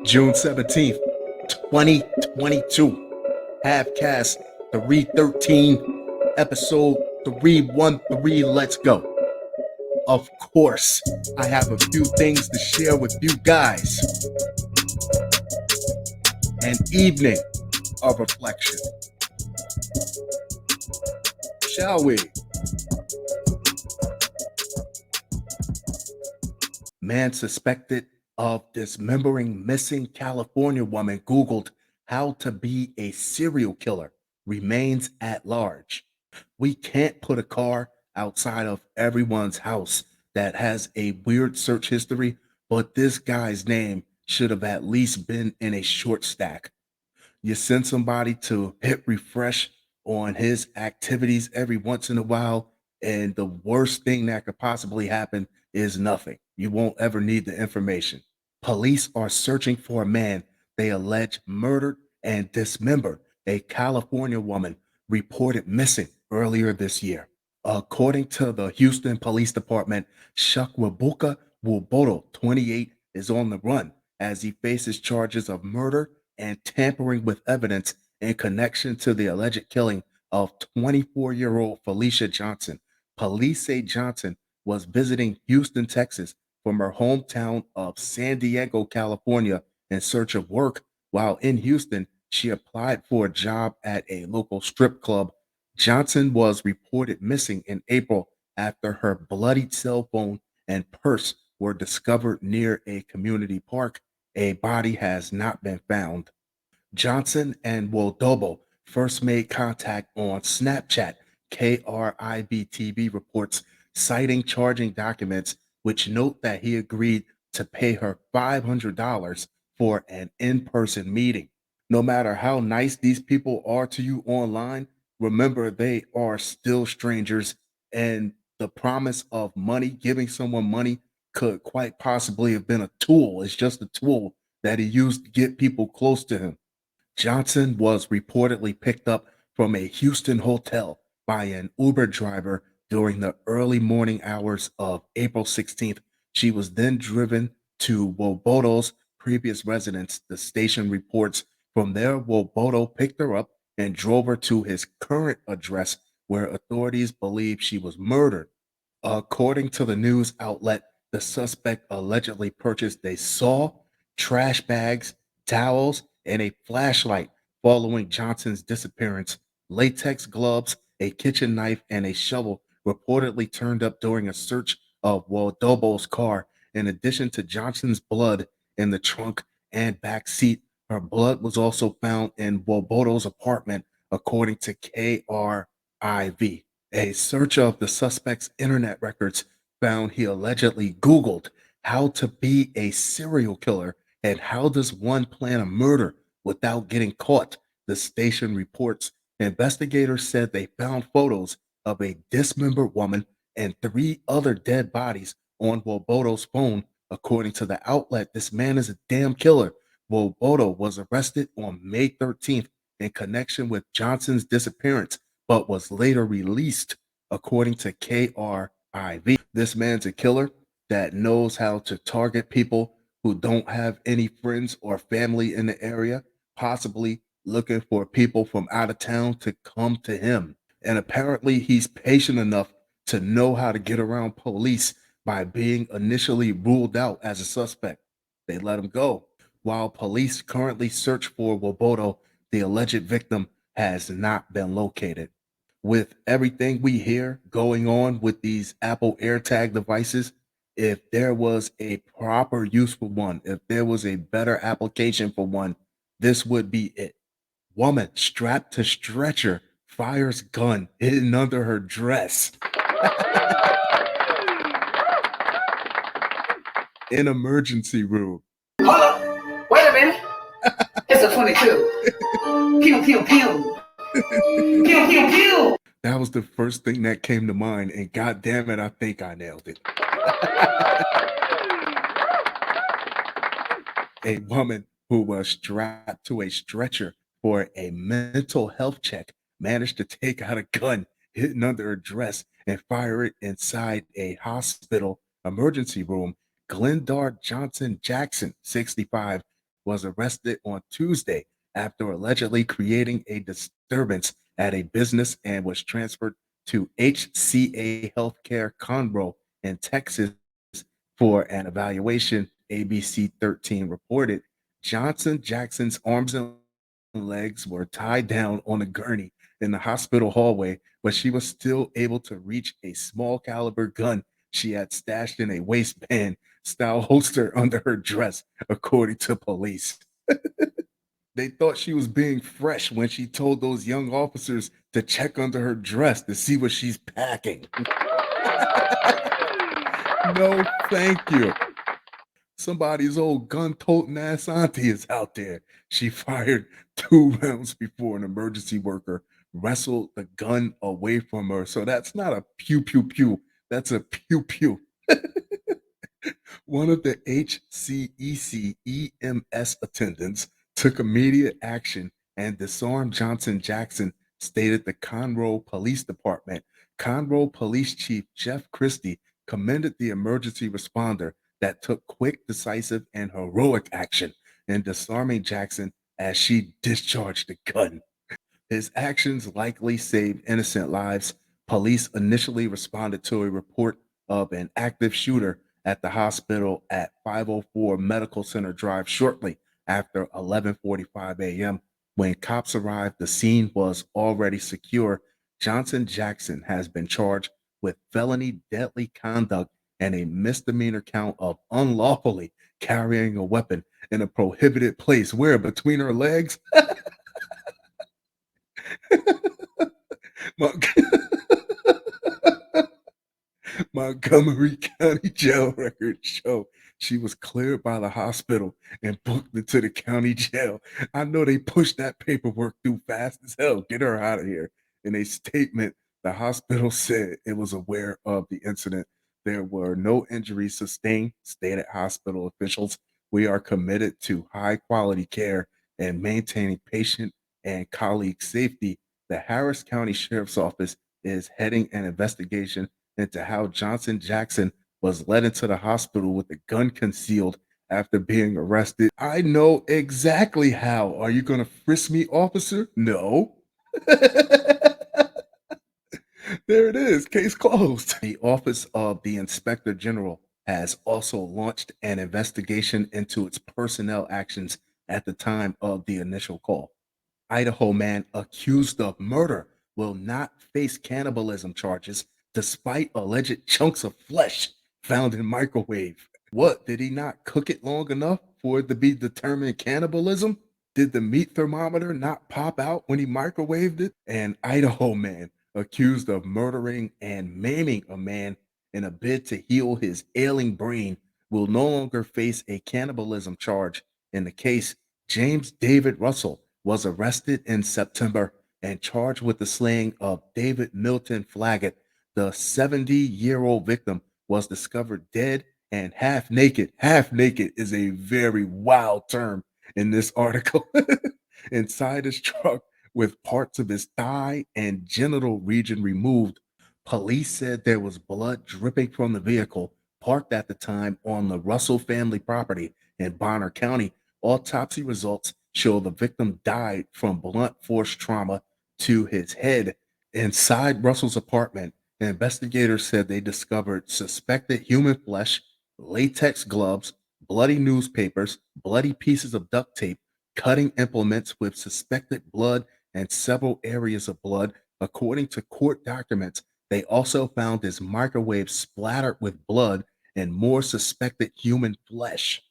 June 17th, 2022. Halfcast 313, episode 313. Let's go. Of course, I have a few things to share with you guys. An evening of reflection. Shall we? Man suspected of dismembering missing California woman Googled how to be a serial killer remains at large. We can't put a car outside of everyone's house that has a weird search history, but this guy's name should have at least been in a short stack. You send somebody to hit refresh on his activities every once in a while, and the worst thing that could possibly happen is nothing. You won't ever need the information. Police are searching for a man they allege murdered and dismembered a California woman reported missing earlier this year. According to the Houston Police Department, Shakwabuka Wuboto, 28, is on the run as he faces charges of murder and tampering with evidence in connection to the alleged killing of 24-year-old Felicia Johnson. Police say Johnson was visiting Houston, Texas from her hometown of San Diego, California in search of work. While in Houston, she applied for a job at a local strip club. Johnson was reported missing in April after her bloodied cell phone and purse were discovered near a community park. A body has not been found. Johnson and Wodobo first made contact on Snapchat, KRIB-TV reports, citing charging documents which note that he agreed to pay her $500 for an in-person meeting. No matter how nice these people are to you online, remember they are still strangers, and the promise of money, giving someone money, could quite possibly have been a tool. It's just a tool that he used to get people close to him. Johnson was reportedly picked up from a Houston hotel by an Uber driver during the early morning hours of April 16th. She was then driven to Woboto's previous residence. The station reports from there, Woboto picked her up and drove her to his current address where authorities believe she was murdered. According to the news outlet, the suspect allegedly purchased a saw, trash bags, towels, and a flashlight following Johnson's disappearance. Latex gloves, a kitchen knife, and a shovel reportedly turned up during a search of Wodobo's car. In addition to Johnson's blood in the trunk and back seat, her blood was also found in Woboto's apartment, according to KRIV. A search of the suspect's internet records found he allegedly Googled how to be a serial killer and how does one plan a murder without getting caught. The station reports investigators said they found photos of a dismembered woman and three other dead bodies on Woboto's phone. According to the outlet, this man is a damn killer. Woboto was arrested on May 13th in connection with Johnson's disappearance, but was later released, according to KRIV. This man's a killer that knows how to target people who don't have any friends or family in the area, possibly looking for people from out of town to come to him. And apparently, he's patient enough to know how to get around police by being initially ruled out as a suspect. They let him go. While police currently search for Woboto, the alleged victim has not been located. With everything we hear going on with these Apple AirTag devices, if there was a proper use for one, if there was a better application for one, this would be it. Woman strapped to stretcher fires gun hidden under her dress in emergency room. Hold up. Wait a minute. It's a 22. Pew, pew, pew. Pew, pew, pew. That was the first thing that came to mind, and god damn it, I think I nailed it. A woman who was strapped to a stretcher for a mental health check managed to take out a gun hidden under her dress and fire it inside a hospital emergency room. Glendar Johnson Jackson, 65, was arrested on Tuesday after allegedly creating a disturbance at a business and was transferred to HCA Healthcare Conroe in Texas for an evaluation. ABC 13 reported Johnson Jackson's arms and legs were tied down on a gurney in the hospital hallway, but she was still able to reach a small caliber gun she had stashed in a waistband style holster under her dress, according to police. They thought she was being fresh when she told those young officers to check under her dress to see what she's packing. No, thank you. Somebody's old gun-toting ass auntie is out there. She fired 2 rounds before an emergency worker wrestled the gun away from her. So that's not a pew pew pew. That's a pew pew. One of the HCEC EMS attendants took immediate action and disarmed Johnson Jackson, stated the Conroe Police Department. Conroe Police Chief Jeff Christie commended the emergency responder that took quick, decisive, and heroic action in disarming Jackson as she discharged the gun. His actions likely saved innocent lives. Police initially responded to a report of an active shooter at the hospital at 504 Medical Center Drive shortly after 11:45 a.m. When cops arrived, the scene was already secure. Johnson Jackson has been charged with felony deadly conduct and a misdemeanor count of unlawfully carrying a weapon in a prohibited place where between her legs. Mon- Montgomery County jail records show she was cleared by the hospital and booked into the county jail. I know they pushed that paperwork through fast as hell. Get her out of here. In a statement, the hospital said it was aware of the incident. There were no injuries sustained, stated hospital officials. We are committed to high quality care and maintaining patient and colleague safety. The Harris County Sheriff's Office is heading an investigation into how Johnson Jackson was led into the hospital with a gun concealed after being arrested. I know exactly how. Are you going to frisk me, officer? No. There it is. Case closed. The Office of the Inspector General has also launched an investigation into its personnel actions at the time of the initial call. Idaho man accused of murder will not face cannibalism charges despite alleged chunks of flesh found in microwave. What, did he not cook it long enough for it to be determined cannibalism? Did the meat thermometer not pop out when he microwaved it? An Idaho man accused of murdering and maiming a man in a bid to heal his ailing brain will no longer face a cannibalism charge. In the case, James David Russell was arrested in September and charged with the slaying of David Milton Flaggett. The 70-year-old victim was discovered dead and half naked. Half naked is a very wild term in this article. Inside his truck with parts of his thigh and genital region removed. Police said there was blood dripping from the vehicle parked at the time on the Russell family property in Bonner County. Autopsy results show the victim died from blunt force trauma to his head. Inside Russell's apartment, investigators said they discovered suspected human flesh, latex gloves, bloody newspapers, bloody pieces of duct tape, cutting implements with suspected blood, and several areas of blood. According to court documents, they also found his microwave splattered with blood and more suspected human flesh.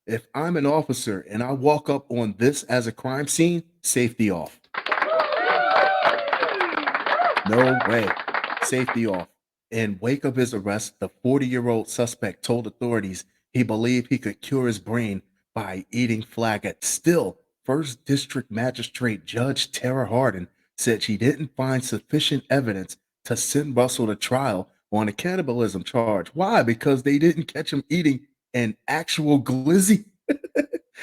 If I'm an officer and I walk up on this as a crime scene, safety off. No way. Safety off. In wake of his arrest, the 40-year-old suspect told authorities he believed he could cure his brain by eating Flaggett. Still, First District Magistrate Judge Tara Hardin said she didn't find sufficient evidence to send Russell to trial on a cannibalism charge. Why? Because they didn't catch him eating an actual glizzy.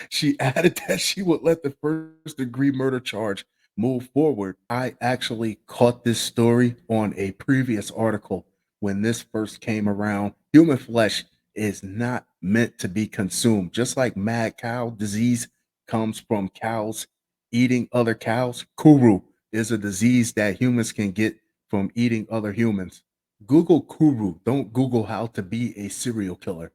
She added that she would let the first degree murder charge move forward. I actually caught this story on a previous article when this first came around. Human flesh is not meant to be consumed. Just like mad cow disease comes from cows eating other cows, kuru is a disease that humans can get from eating other humans. Google kuru. Don't Google how to be a serial killer.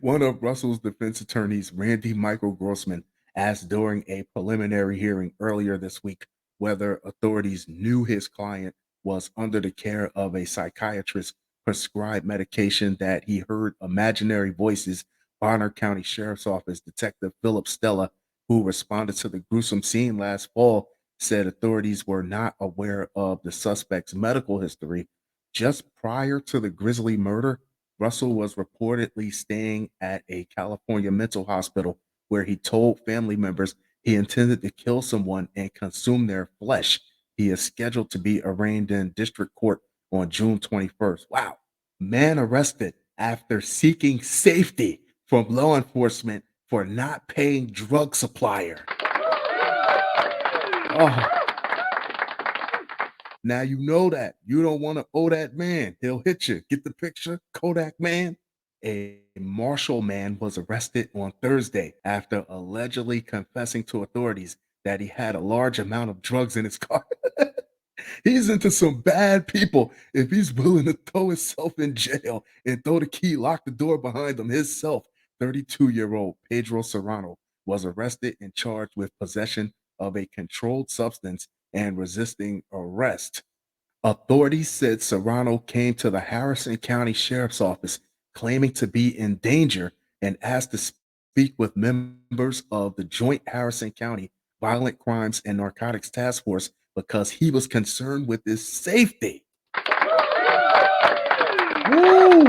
One of Russell's defense attorneys, Randy Michael Grossman, asked during a preliminary hearing earlier this week whether authorities knew his client was under the care of a psychiatrist prescribed medication that he heard imaginary voices. Bonner County Sheriff's Office Detective Philip Stella, who responded to the gruesome scene last fall, said authorities were not aware of the suspect's medical history. Just prior to the grisly murder, Russell was reportedly staying at a California mental hospital where he told family members he intended to kill someone and consume their flesh. He is scheduled to be arraigned in district court on June 21st. Wow. Man arrested after seeking safety from law enforcement for not paying drug supplier. Oh, now you know that. You don't want to owe that man. He'll hit you. Get the picture? Kodak man. A Marshall man was arrested on Thursday after allegedly confessing to authorities that he had a large amount of drugs in his car. He's into some bad people if he's willing to throw himself in jail and throw the key, lock the door behind him himself. 32-year-old Pedro Serrano was arrested and charged with possession of a controlled substance and resisting arrest. Authorities said Serrano came to the Harrison County Sheriff's Office claiming to be in danger and asked to speak with members of the Joint Harrison County Violent Crimes and Narcotics Task Force because he was concerned with his safety. Woo!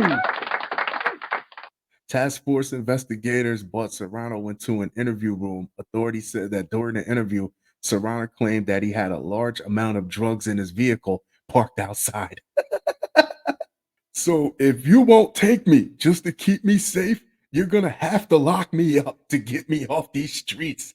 Task force investigators brought Serrano into an interview room. Authorities said that during the interview, Serrano claimed that he had a large amount of drugs in his vehicle parked outside. So if you won't take me just to keep me safe, you're going to have to lock me up to get me off these streets.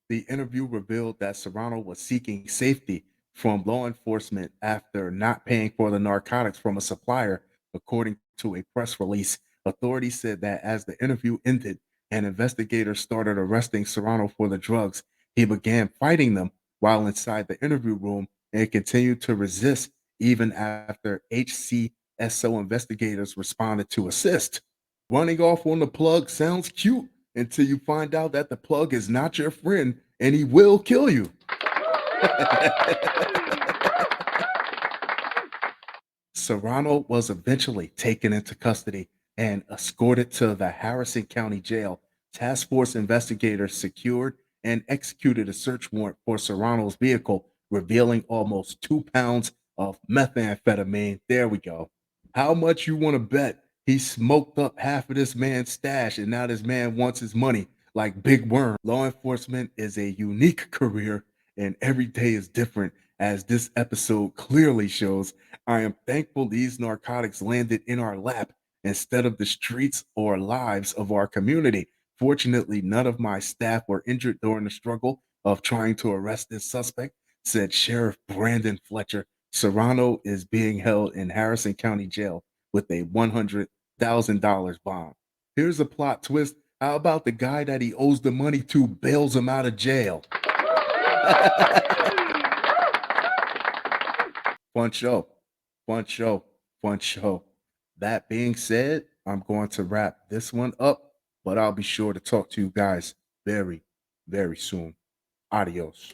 The interview revealed that Serrano was seeking safety from law enforcement after not paying for the narcotics from a supplier, according to a press release. Authorities said that as the interview ended and investigators started arresting Serrano for the drugs, he began fighting them while inside the interview room and continued to resist even after HCSO investigators responded to assist. Running off on the plug sounds cute until you find out that the plug is not your friend and he will kill you. Serrano was eventually taken into custody and escorted to the Harrison County Jail. Task force investigators secured and executed a search warrant for Serrano's vehicle, revealing almost 2 pounds of methamphetamine. There we go. How much you want to bet he smoked up half of this man's stash and now this man wants his money like Big Worm? Law enforcement is a unique career and every day is different, as this episode clearly shows. I am thankful these narcotics landed in our lap instead of the streets or lives of our community. Fortunately, none of my staff were injured during the struggle of trying to arrest this suspect, said Sheriff Brandon Fletcher. Serrano is being held in Harrison County Jail with a $100,000 bond. Here's a plot twist. How about the guy that he owes the money to bails him out of jail? Fun show. Fun show. Fun show. That being said, I'm going to wrap this one up, but I'll be sure to talk to you guys very, very soon. Adios.